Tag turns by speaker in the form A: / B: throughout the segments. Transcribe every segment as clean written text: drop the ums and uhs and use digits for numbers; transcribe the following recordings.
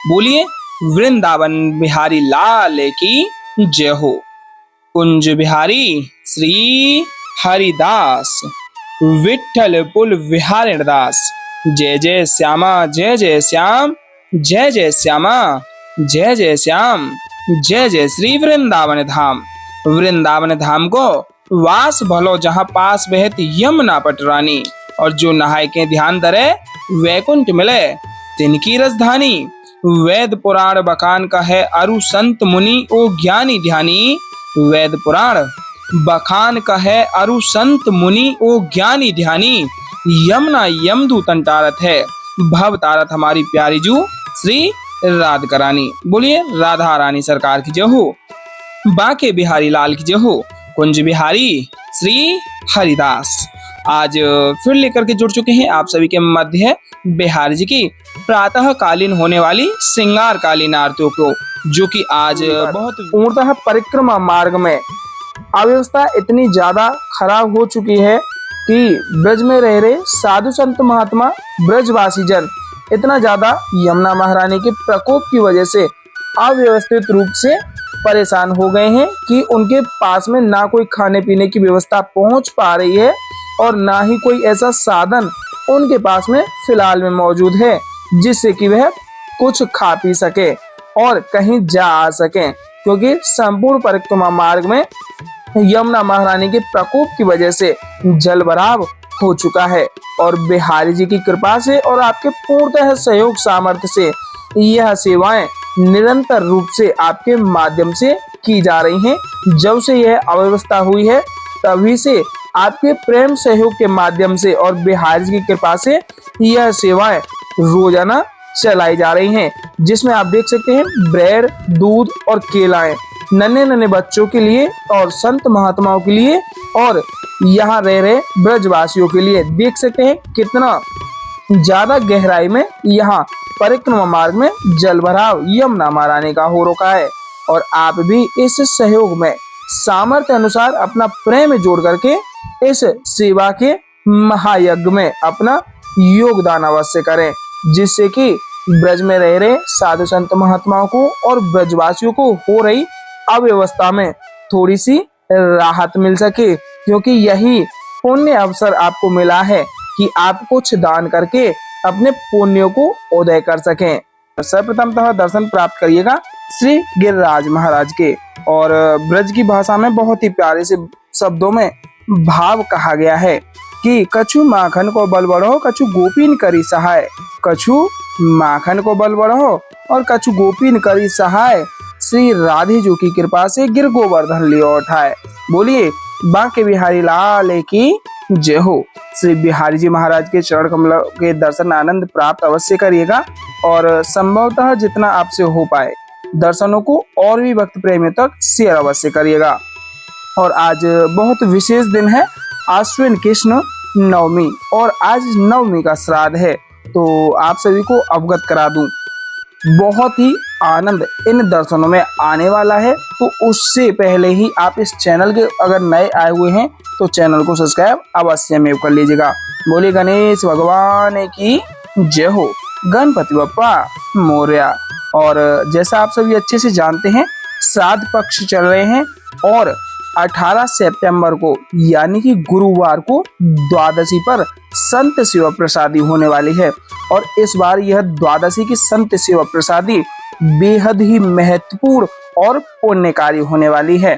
A: बोलिए वृंदावन बिहारी लाल की जय हो। कुंज बिहारी श्री हरिदास विठ्ठल पुल विहारिण दास। जय जय श्यामा जय जय श्याम, जय जय श्यामा जय जय श्याम, जय जय श्री वृंदावन धाम। वृंदावन धाम को वास भलो जहाँ पास बहत यमुना पटरानी। और जो नहाय के ध्यान धरे वैकुंठ मिले तिनकी राजधानी। वेद पुराण बखान का है अरु संत मुनि ओ ज्ञानी ध्यानी। वेद पुराण बखान का है अरु संत मुनि ओ ज्ञानी ध्यानी। यमुना यमदूतन तारत है भव तारत हमारी प्यारी जू श्री राधिका रानी। बोलिए राधा रानी सरकार की जय हो, बाके बिहारी लाल की जय हो। कुंज बिहारी श्री हरिदास आज फिर लेकर के जुड़ चुके हैं आप सभी के मध्य बिहारी जी की प्रातः कालीन होने वाली श्रृंगार कालीन आरतियों को, जो कि आज बहुत पूर्णतः परिक्रमा मार्ग में अव्यवस्था इतनी ज्यादा खराब हो चुकी है कि ब्रज में रह रहे साधु संत महात्मा ब्रजवासी जन इतना ज्यादा यमुना महारानी के प्रकोप की वजह से अव्यवस्थित रूप से परेशान हो गए हैं कि उनके पास में ना कोई खाने पीने की व्यवस्था पहुंच पा रही है और ना ही कोई ऐसा साधन उनके पास में फिलहाल में मौजूद है जिससे कि वह कुछ खा पी सके और कहीं जा आ सके, क्योंकि संपूर्ण परिक्रमा मार्ग में यमुना महारानी के प्रकोप की वजह से जलभराव हो चुका है। और बिहारी जी की कृपा से और आपके पूर्णतः सहयोग सामर्थ्य से यह सेवाएं निरंतर रूप से आपके माध्यम से की जा रही हैं। जब से यह अव्यवस्था हुई है तभी से आपके प्रेम सहयोग के माध्यम से और बिहारी जी की कृपा से यह सेवाएं रोजाना चलाई जा रही हैं, जिसमें आप देख सकते हैं ब्रेड, दूध और केलाएं नन्हे नन्हे बच्चों के लिए और संत महात्माओं के लिए और यहाँ रह रहे ब्रजवासियों के लिए। देख सकते हैं कितना ज्यादा गहराई में यहाँ परिक्रमा मार्ग में जलभराव यमुना महारानी का हो रखा है। और आप भी इस सहयोग में सामर्थ्य अनुसार अपना प्रेम जोड़ करके इस सेवा के महायज्ञ में अपना योगदान अवश्य करें, जिससे कि ब्रज में रह रहे साधु संत महात्माओं को और ब्रजवासियों को हो रही अव्यवस्था में थोड़ी सी राहत मिल सके। क्योंकि यही पुण्य अवसर आपको मिला है कि आप कुछ दान करके अपने पुण्यों को उदय कर सकें। सर्वप्रथमतः दर्शन प्राप्त करिएगा श्री गिरिराज महाराज के। और ब्रज की भाषा में बहुत ही प्यारे से शब्दों में भाव कहा गया है कि कछु माखन को बल बढ़ो कछु गोपीन करी सहाय। कछु माखन को बल बढ़ो और कछु गोपीन करी सहाय। श्री राधे जी की कृपा से गिर गोवर्धन लियो उठाए। बोलिए बाके बिहारी लाल की जय हो। श्री बिहारी जी महाराज के चरण कमल के दर्शन आनंद प्राप्त अवश्य करिएगा और संभवतः जितना आपसे हो पाए दर्शनों को और भी भक्त प्रेमियों तक शेयर अवश्य करिएगा। और आज बहुत विशेष दिन है, आश्विन कृष्ण नवमी, और आज नवमी का श्राद्ध है। तो आप सभी को अवगत करा दूं, बहुत ही आनंद इन दर्शनों में आने वाला है। तो उससे पहले ही आप इस चैनल के अगर नए आए हुए हैं तो चैनल को सब्सक्राइब अवश्य में कर लीजिएगा। बोले गणेश भगवान की जय हो, गणपति बप्पा मोरया। और जैसा आप सभी अच्छे से जानते हैं श्राद्ध पक्ष चल रहे हैं और 18 सितंबर को यानी कि गुरुवार को द्वादशी पर संत सेवा प्रसादी होने वाली है। और इस बार यह द्वादशी की संत सेवा प्रसादी बेहद ही महत्वपूर्ण और पुण्यकारी होने वाली है,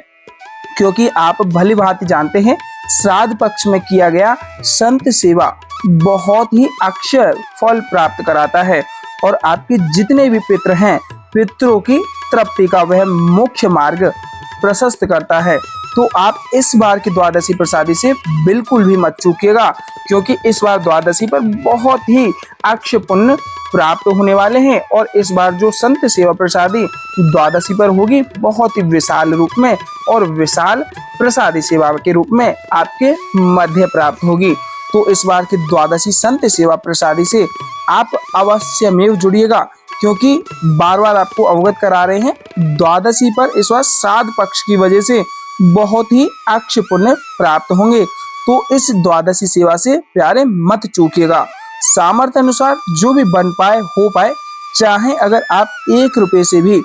A: क्योंकि आप भली भांति जानते हैं श्राद्ध पक्ष में किया गया संत सेवा बहुत ही अक्षय फल प्राप्त कराता है और आपके जितने भी पितृ हैं पितरों की तृप्ति का वह मुख्य मार्ग प्रशस्त करता है। तो आप इस बार की द्वादशी प्रसादी से बिल्कुल भी मत चूकिएगा, क्योंकि इस बार द्वादशी पर बहुत ही अक्षय पुण्य प्राप्त होने वाले हैं। और इस बार जो संत सेवा प्रसादी द्वादशी पर होगी बहुत ही विशाल रूप में और विशाल प्रसादी सेवा के रूप में आपके मध्य प्राप्त होगी। तो इस बार की द्वादशी संत सेवा प्रसादी से आप अवश्यमेव जुड़िएगा, क्योंकि बार बार आपको अवगत करा रहे हैं द्वादशी पर इस बार श्राद्ध पक्ष की वजह से बहुत ही अक्षय पुण्य प्राप्त होंगे। तो इस द्वादशी सेवा से प्यारे मत चूकिएगा। सामर्थ्य अनुसार जो भी बन पाए हो पाए चाहे अगर आप 1 रुपए से भी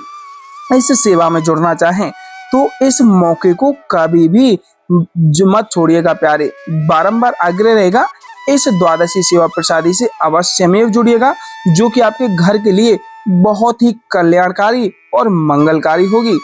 A: इस सेवा में जुड़ना चाहें तो इस मौके को कभी भी मत छोड़िएगा प्यारे। बारंबार आग्रह रहेगा, इस द्वादशी सेवा प्रसादी से अवश्यमेव जुड़िएगा, जो कि आपके घर के लिए बहुत ही कल्याणकारी और मंगलकारी होगी।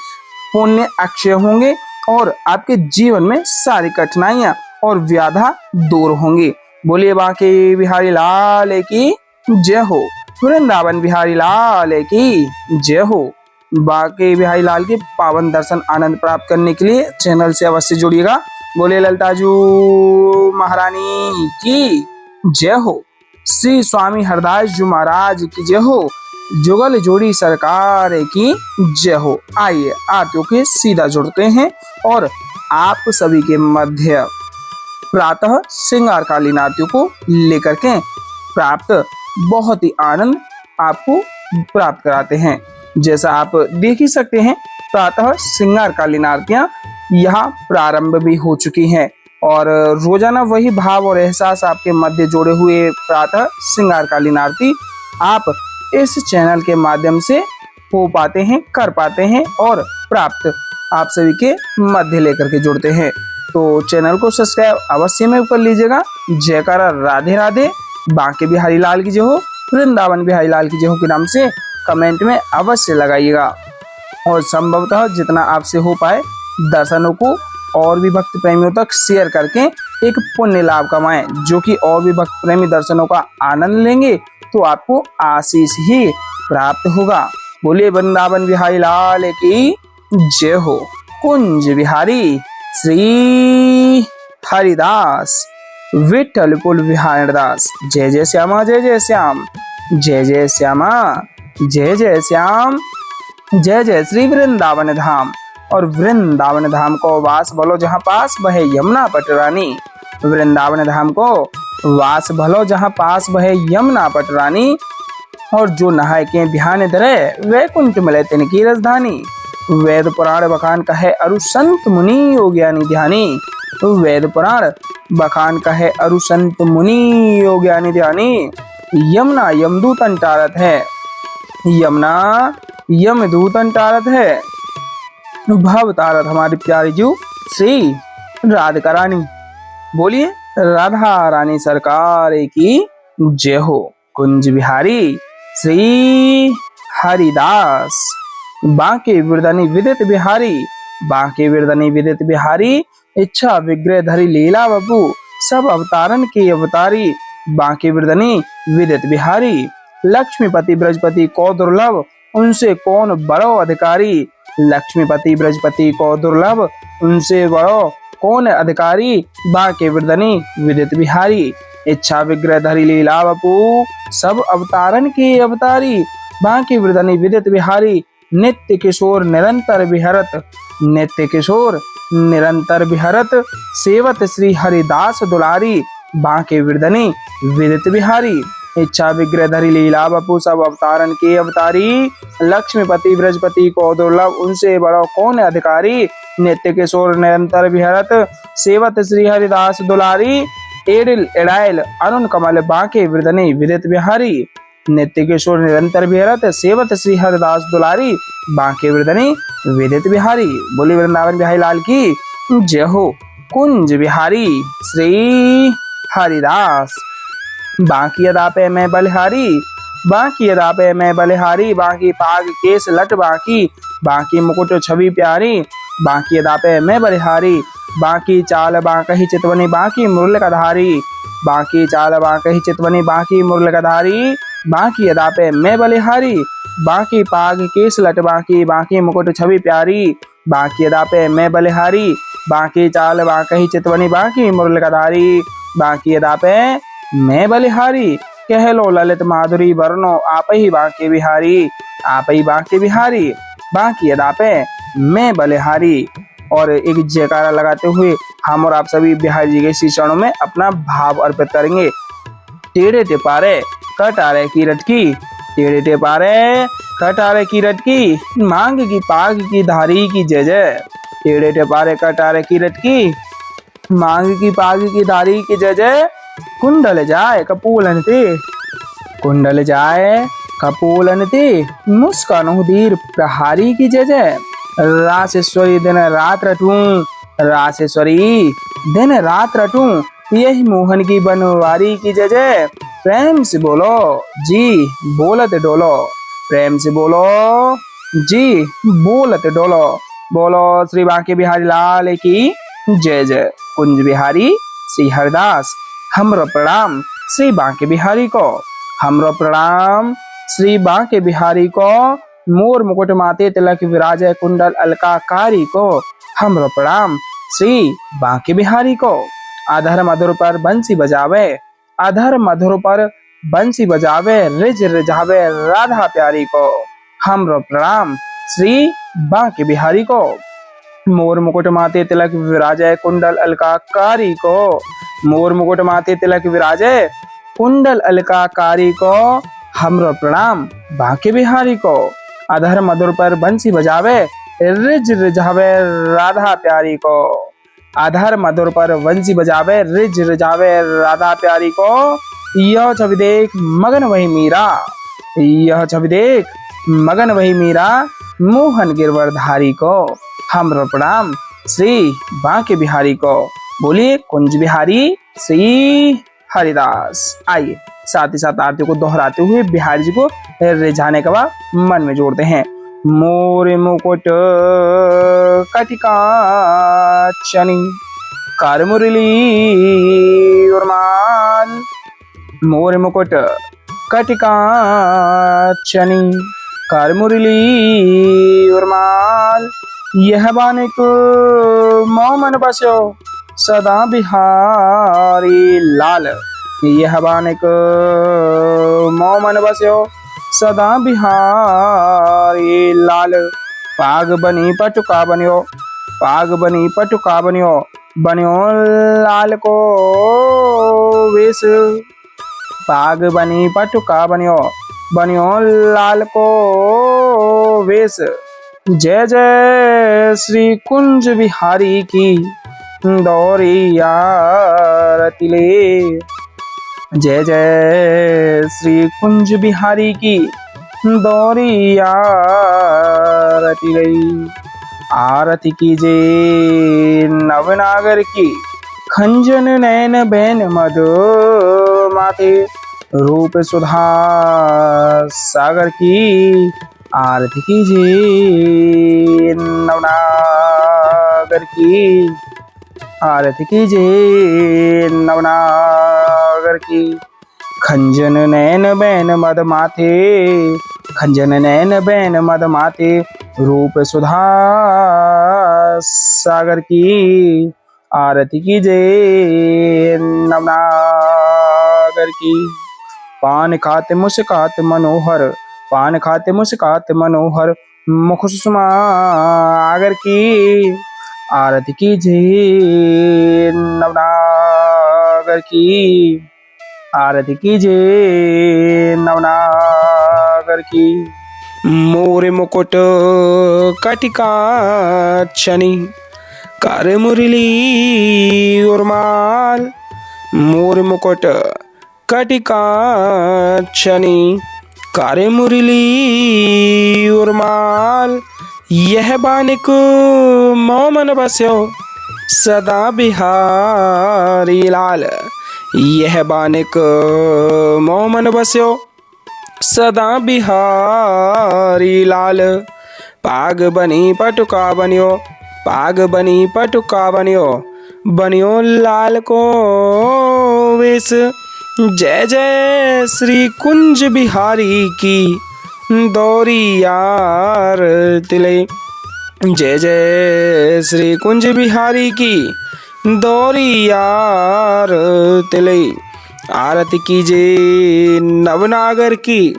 A: पुण्य अक्षय होंगे और आपके जीवन में सारी कठिनाइयां और व्याधा दूर होंगी। बोलिए बांके बिहारी लाल की जय हो, वृंदावन बिहारी लाल की जय हो। बांके बिहारी लाल के पावन दर्शन आनंद प्राप्त करने के लिए चैनल से अवश्य जुड़िएगा। बोले ललताजू महारानी की जय हो, श्री स्वामी हरदास जी महाराज की जय हो, जुगल जोड़ी सरकार की जय हो। आइए आरतियों के सीधा जुड़ते हैं और आप सभी के मध्य प्रातः श्रृंगार कालीन आरतियों को लेकर के प्राप्त बहुत ही आनंद आपको प्राप्त कराते हैं। जैसा आप देख ही सकते हैं, प्रातः श्रृंगार कालीन आरतियां यहाँ प्रारंभ भी हो चुकी हैं और रोजाना वही भाव और एहसास आपके मध्य जोड़े हुए प्रातः श्रृंगार कालीन आरती आप इस चैनल के माध्यम से हो पाते हैं, कर पाते हैं और प्राप्त आप सभी के मध्य लेकर के जुड़ते हैं। तो चैनल को सब्सक्राइब अवश्य में कर लीजिएगा। जयकारा राधे राधे, बांके बिहारी लाल की जय हो, वृंदावन बिहारी लाल की जय हो के नाम से कमेंट में अवश्य लगाइएगा और संभवतः जितना आपसे हो पाए दर्शनों को और भी भक्त प्रेमियों तक शेयर करके एक पुण्य लाभ कमाएं, जो कि और भी भक्त प्रेमी दर्शनों का आनंद लेंगे तो आपको आशीष ही प्राप्त होगा। बोलिए वृंदावन बिहारी लाल की जय हो। कुंज बिहारी श्री हरिदास विठ्ठलपुर बिहारी दास। जय जय श्यामा जय जय श्याम, जय जय श्यामा जय जय श्याम, जय जय श्री वृंदावन धाम। और वृंदावन धाम को वास भलो जहाँ पास बहे यमुना पटरानी, वृंदावन धाम को वास भलो जहाँ पास बहे यमुना पटरानी। और जो नहाय के ध्यान धरे वैकुंठ मिले तिनकी राजधानी। वेद पुराण बखान कहे अरु संत मुनि योग्यानि ध्यानी, वेद पुराण बखान कहे अरु संत मुनि योग्यानि ध्यानी। यमुना यमदूतन टारत है, यमुना यमदूतन टारत है, भव तारत हमारी प्यारी जू श्री राधिका रानी। बोलिए राधा रानी सरकार की जय हो। कुंज बिहारी श्री हरिदास। बांके विरदनी विदित बिहारी, बांके विरदनी विदित बिहारी। इच्छा विग्रह धरी लीला बबू, सब अवतारन के अवतारी। बांके विरदनी विदित बिहारी। लक्ष्मीपति ब्रजपति को दुर्लभ, उनसे कौन बड़ो अधिकारी। लक्ष्मीपति ब्रजपति को दुर्लभ, उनसे बड़ो कौन अधिकारी। बांके विरदनी विदित बिहारी। इच्छा विग्रह धरी लीला बपू, सब अवतारन के अवतारी। बांके विरदनी विदित बिहारी। नित्य किशोर निरंतर विहरत, नित्य किशोर निरंतर विहरत। सेवत श्री हरिदास दुलारी। बांके विरदनी विदित बिहारी। इच्छा विग्रह धरी लीला बपू, सब अवतारन के अवतारी। लक्ष्मीपति ब्रजपति को दुर्लभ, उनसे बड़ो कौन अधिकारी। नित्य किशोर निरंतर विहरत, सेवत श्री हरिदास दुलारी। एडिल एडाइल अरुण कमल, बांके विरदनी विदित बिहारी। नित्य किशोर निरंतर विहरत, सेवत श्री हरिदास दुलारी। बांके विरदनी विदित बिहारी। बोली वृंदावन बिहारी लाल की जय हो। कुंज बिहारी श्री हरिदास। बांकी अदा पे मैं बलिहारी, बांकी अदा पे मैं बलिहारी। बांकी पाग केस लट बांकी, बांकी मुकुट छवि प्यारी। बांकी अदा पे मैं बलिहारी। बांकी चाल बांकही चितवनी, बांकी मुरल का धारी। बांकी चाल बांकही चितवनी, बांकी मुरल का धारी। बांकी अदा पे मैं बलिहारी। बांकी पाग केस लट बांकी, बांकी मुकुट छवि प्यारी। बांकी अदा पे मैं बलिहारी। बांकी चाल बांकही चितवनी, बांकी मुरल का धारी। बांकी अदा पे मैं बलिहारी। कह लो ललित माधुरी वर्णो, आप ही बांके बिहारी, आप ही बांके बिहारी। बांकी अदा पे मैं बलिहारी। और एक जयकारा लगाते हुए हम और आप सभी बिहारी जी के श्री चरणों में अपना भाव अर्पित करेंगे। टेढ़े टेपारे कटारे की रटकी, टेढ़े टेपारे कटारे की रटकी। मांग की पाग की धारी की जय जय। टेढ़े टेपारे कटारे की रटकी, मांग की पाग की धारी की जय जय। कुंडल जाए कपूलन ते, कुंडल जाए कपोलन ते मुस्कानो दीर प्रहारी की जय जय। रासेश्वरी दिन रात रटूं, रासेश्वरी दिन रात रटूं, यही मोहन की बनवारी की जय जय। प्रेम से बोलो जी बोलत डोलो, प्रेम से बोलो जी बोलत डोलो। बोलो श्री बांके बिहारी लाल की जय जय। कुंज बिहारी श्री हरिदास हमरो प्रणाम श्री बांके बिहारी को, हमरो प्रणाम श्री बांके बिहारी को। मोर मुकुट माते तिलक विराजय कुंडल अलकाकारी को, हमरो प्रणाम श्री बांके बिहारी को। अधर मधुर पर बंसी बजावे, अधर मधुर पर बंसी बजावे, रिज रिझावे राधा प्यारी को, हमरो प्रणाम श्री बांके बिहारी को। मोर मुकुट माते तिलक विराजय कुंडल अलकाकारी को, मोर मुकुट माते तिलक विराजय कुंडल अलकाकारी को, हमरो प्रणाम बांके बिहारी को। अधर मधुर पर बंसी बजावे, रिज रिझावे राधा प्यारी को, अधर मधुर पर बंसी बजावे, रिज रिझावे राधा प्यारी को। यह छवि देख मगन वही मीरा, यह छवि देख मगन वही मीरा, मोहन गिरवरधारी को, हमरो प्रणाम श्री बांके बिहारी को। बोलिए कुंज बिहारी श्री हरिदास। आइए साथ ही साथ आरती को दोहराते हुए बिहारी जी को रिझाने का मन में जोड़ते हैं। मोर मुकुट कटिकाचनी कर मुरली उर्माल, मोर मुकुट कटिकाचनी कर मुरली उर्माल। यह बानिक मोमन बस्यो सदा बिहारी लाल, यह बानिक मोमन बस्यो सदा बिहारी लाल। पाग बनी पटुका बनियो, पाग बनी पटुका बनियो, बनियो लाल को वेश, पाग बनी पटुका बनियो, बनियो लाल को वेश। जय जय श्री कुंज बिहारी की दौरी आरती ले, जय जय श्री कुंज बिहारी की दौरी आरती ले। आरती कीजे नवनागर की खंजन नैन बैन मधु माते, रूप सुधा सागर की आरती कीजिए नवनागर की, आरती कीजिए नवनागर की। खंजन नैन बैन मद माथे, खंजन नैन बैन मद माथे, रूप सुधा सागर की आरती कीजिए नवनागर की। पान खाते मुस्कात मनोहर, पान खाते मुस्कात मनोहर, मुख सुषमा आगर की आरती कीजिए नवनागर की, आरती कीजिए नवनागर की। मोर मुकुट कटिकाचनी कर मुरली उर्माल, मोर मुकुट कटिकाचनी कर मुरली उर्माल। यह बानिक मोमन बस्यो सदा बिहारी लाल, यह बानिक मोमन बस्यो सदा बिहारी लाल। पाग बनी पटुका बनियो, पाग बनी पटुका बनियो, बनियो लाल को वेश। जय जय श्री कुंज बिहारी की दौरी आरती ले, जय जय श्री कुंज बिहारी की दौरी आरती ले। आरती कीजिए नवनागर की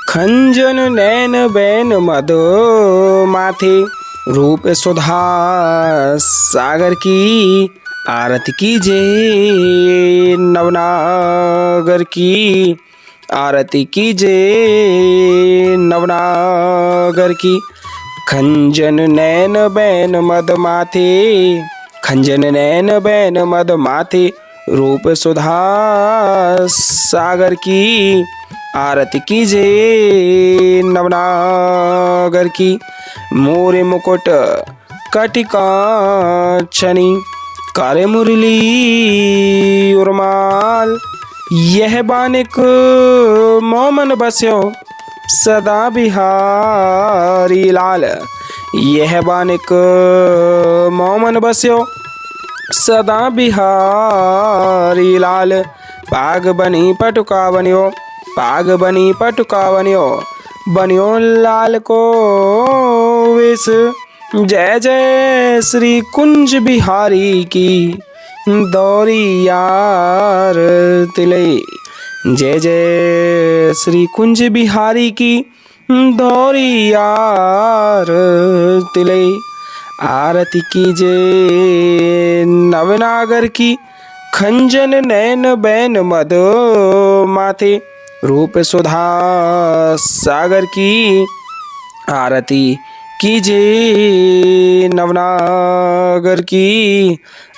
A: खंजन नैन बैन मधु माथे, रूप सुधा सागर की आरती कीजिए नवनागर की, आरती कीजिए नवनागर की। खंजन नैन बैन मद माथे, खंजन नैन बैन मद माथे, रूप सुधा सागर की आरती कीजे नवनागर की। मोरे मुकुट कटिकांचनी करे मुरली उर्माल। यह बानिक मोमन बस्यो सदा बिहारी लाल। यह बानिक मोमन बस्यो सदा बिहारी लाल। पाग बनी पटुका बनियो पाग बनी पटुका बनियो बनियो लाल को विष। जय जय श्री कुंज बिहारी की दौरी यार तिले। जय जय श्री कुंज बिहारी की दौरी यार तिले। आरती कीजे नवनागर की खंजन नैन बैन मद माथे रूप सुधा सागर की। आरती कीजे नवनागर की।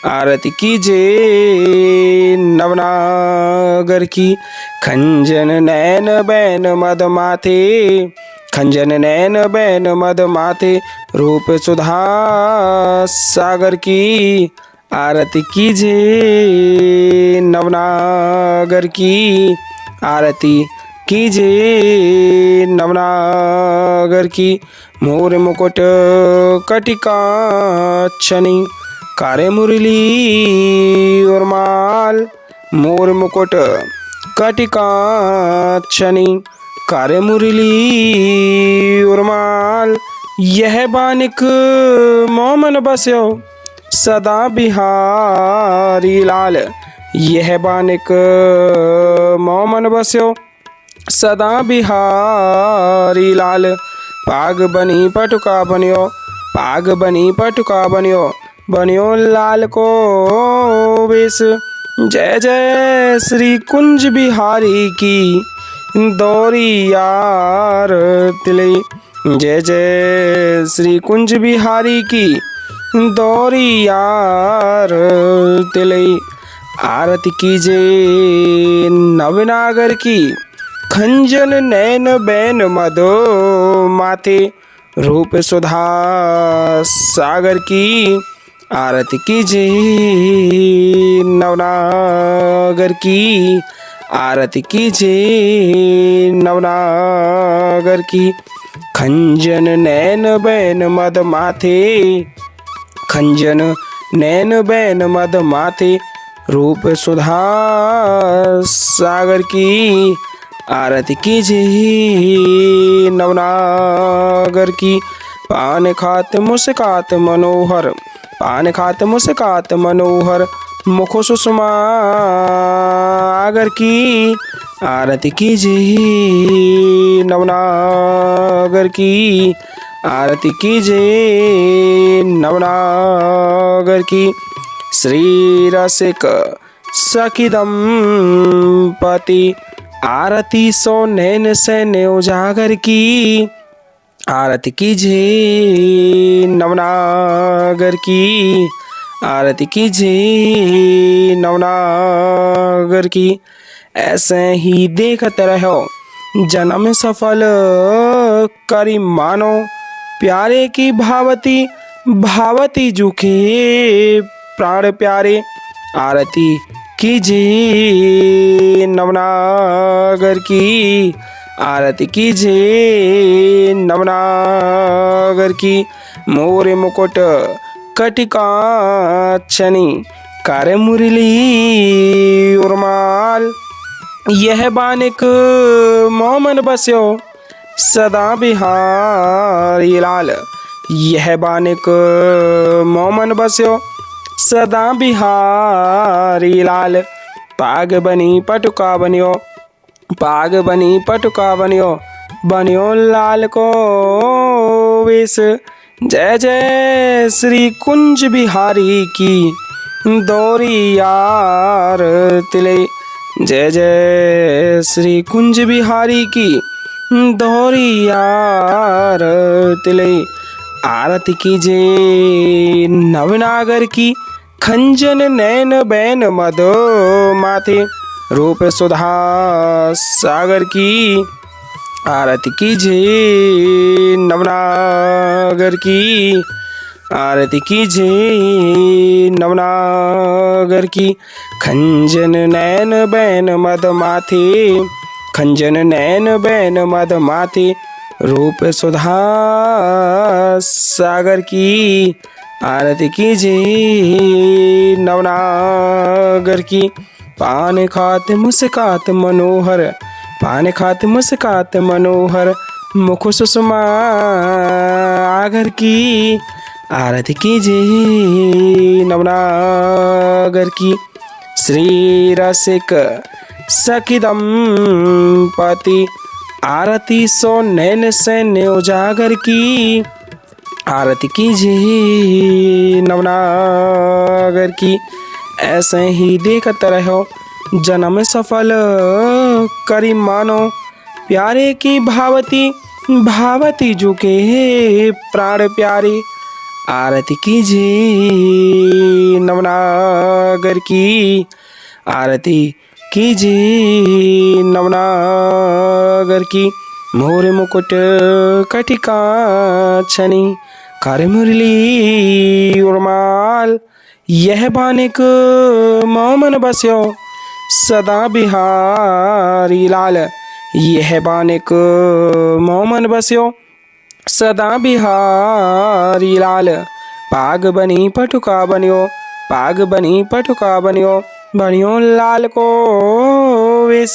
A: आरती कीजे नवनागर की। खंजन नैन बैन मद माथे खंजन नैन बैन मद माथे रूप सुधा सागर की। आरती कीजे नवनागर की। आरती कीजे नवनागर की। मोर मुकुट कटिकांचनी करे मुरली उर्माल। मोर मुकुट कटिकांचनी करे मुरली उर्माल। यह बानिक मोमन बस्यो सदा बिहारी लाल। यह बानिक मोमन बस्यो सदा बिहारी लाल। पाग बनी पटुका बनियो पाग बनी पटुका बनियो बनियो लाल को वेश। जय जय श्री कुंज बिहारी की दौरी यार तिले। जय जय श्री कुंज बिहारी की दौरी यार तिले। आरती कीजे नवनागर की खंजन नैन बैन मदो माथे रूप सुधा सागर की। आरती कीजे नवनागर की। आरती कीजे नवनागर की। खंजन नैन बैन मद माथे खंजन नैन बैन मद माथे रूप सुधा सागर की। आरती कीजे नवनागर की। पान खात मुस्कात मनोहर पान खात मुस्कात मनोहर मुख सुषमा आगर की। आरती कीजे नवनागर की। आरती कीजे नवनागर की। श्री रसिक सखी दंपति आरती सो नैन सैन उजागर की। आरती कीजे नवनागर की। आरती कीजे नवनागर की। ऐसे ही देखते रहो जन्म सफल करी मानो प्यारे की भावती भावती जुखे प्राण प्यारे। आरती कीजे नवनागर की। आरती कीजे नवनागर की। मोरे मुकुट कटिकांचनी करे मुरली उर्माल। यह बानिक मोमन बस्यो सदा बिहारी लाल। यह बानिक मोमन बस्यो सदा बिहारी लाल। पाग बनी पटुका बनियो पाग बनी पटुका बनियो बनियो लाल को वेश। जय जय श्री कुंज बिहारी की दौरी यार तिले। जय जय श्री कुंज बिहारी की दौरी यार तिले। आरती कीजे नवनागर की खंजन नैन बैन मद माथे रूप सुधा सागर की आरती कीजिए, नवनागर की आरती कीजिए, नवनागर की। खंजन नैन बैन मद माथे, खंजन नैन बैन मद माथे, रूप सुधा सागर की आरती कीजिए, नवनागर की। पान खाते मुस्कात मनोहर, पान खाते मुस्कात मनोहर, मुख सुषमा आगर की आरती कीजिए, नवनागर की। श्री रसिक सखी दंपति आरती सो नैन सैन्य उजागर की आरती कीजिए, नवनागर की। ऐसे ही देखत रहो जन्म सफल करी मानो, प्यारे की भावती भावती झुके प्राण प्यारे, आरती कीजिए, नवनागर की आरती कीजिए, नवनागर की। मोर मुकुट कटिका छनी, कर मुरली उर्माल, यह बानिक मोमन बस्यो सदा बिहारी लाल, यह बानिक मोमन बस्यो सदा बिहारी लाल। पाग बनी पटुका बनियो, पाग बनी पटुका बनियो, बनियो लाल को वेश।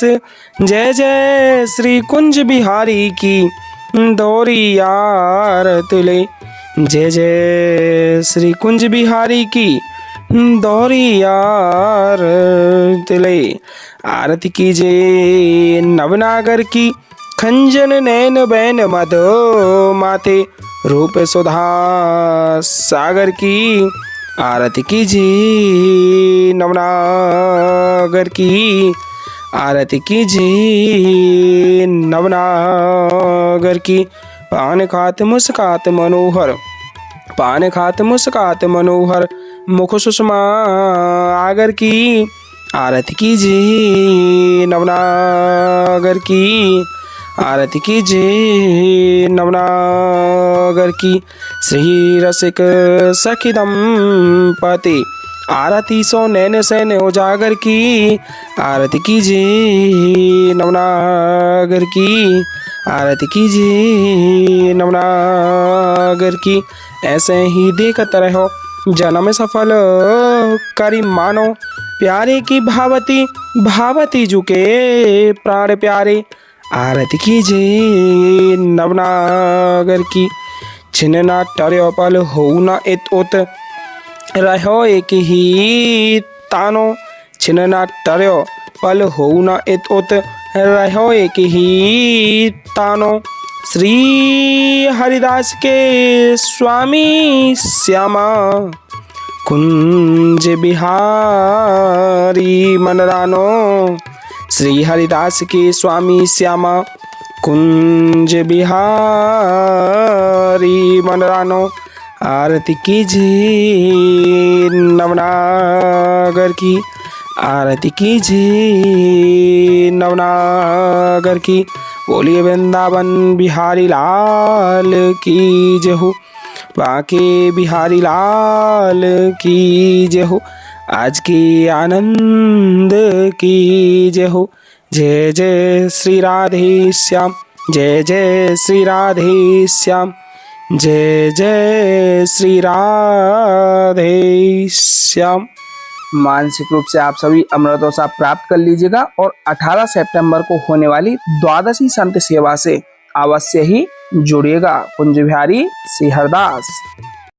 A: जय जय श्री कुंज बिहारी की दोरी आरती ले, जय जय श्री कुंज बिहारी की दोरी आरती ले। आरती कीजिए, नवनागर की खंजन नैन बैन मद माथे, रूप सुधा सागर की आरती कीजिए, नवनागर की आरती कीजिए, नवनागर की। पान खात मुस्कात मनोहर, पान खात मुस्कात मनोहर, मुख सुषमा आगर की आरती कीजिए, नवनागर की आरती कीजिए, नवनागर की। श्री रसिक सखी दंपति आरती सो नैन सैन उजागर की आरती कीजिए, नवनागर की आरती कीजिए, नवनागर की। ऐसे ही देखत रहो जन्म सफल करी मानो, प्यारे की भावती भावती झुके प्राण प्यारे, आरती कीजिए, नवनागर की। छिन्ना टर्यो पल हो न इत उत, रहो एक ही तानो, छिन्ना टर्यो पल हो न इत उत, रहो एक ही तानो। श्री हरिदास के स्वामी श्यामा कुंज बिहारी मनरानो, श्री हरिदास के स्वामी श्यामा कुंज बिहारी मनरानो, आरती कीजिए, नवनागर की आरती कीजिए, नवनागर की। बोलिए वृंदावन बिहारी लाल की जय हो, बाके बिहारी लाल की जय हो, आज की आनंद की जय हो। जय जय श्री राधे श्याम, जय जय श्री राधे श्याम, जय जय श्री राधे श्याम। मानसिक रूप से आप सभी अमृतोत्सव प्राप्त कर लीजिएगा और 18 सितंबर को होने वाली द्वादशी संत सेवा से अवश्य ही जुड़िएगा। कुंज बिहारी श्री हरिदास।